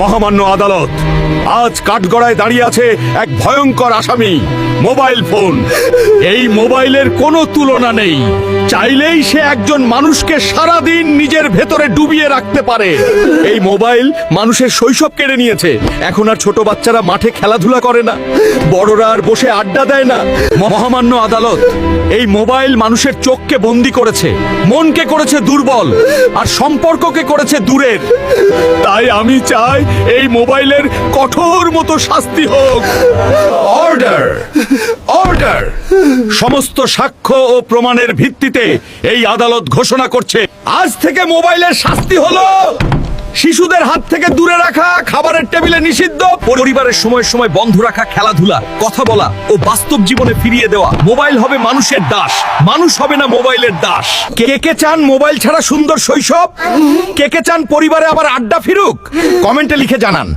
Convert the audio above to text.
মহামান্য আদালত, আজ কাঠগড়ায় দাঁড়িয়ে আছে এক ভয়ঙ্কর আসামি, মোবাইল ফোন। এই মোবাইলের কোনো তুলনা নেই। চাইলেই সে একজন মানুষকে সারাদিন নিজের ভেতরে ডুবিয়ে রাখতে পারে। এই মোবাইল মানুষের শৈশব কেড়ে নিয়েছে। এখন আর ছোট বাচ্চারা মাঠে খেলাধুলা করে না, বড়রা আর বসে আড্ডা দেয় না। মহামান্য আদালত, এই মোবাইল মানুষের চোখকে বন্দি করেছে, মনকে করেছে দুর্বল, আর সম্পর্ককে করেছে দূরের। তাই আমি চাই এই মোবাইলের কঠোর মতো শাস্তি হোক। Order, order. সমস্ত সাক্ষ্য ও প্রমাণের ভিত্তিতে এই আদালত ঘোষণা করছে, আজ থেকে মোবাইলের শাস্তি হলো শিশুদের হাত থেকে দূরে রাখা, খাবারের টেবিলে নিষিদ্ধ, পরিবারের সময় সময় বন্ধ রাখা, খেলাধুলা, কথা বলা ও বাস্তব জীবনে ফিরিয়ে দেওয়া। মোবাইল হবে মানুষের দাস, মানুষ হবে না মোবাইলের দাস। কে কে চান মোবাইল ছাড়া সুন্দর শৈশব? কে কে চান পরিবারে আবার আড্ডা ফিরুক? কমেন্টে লিখে জানান।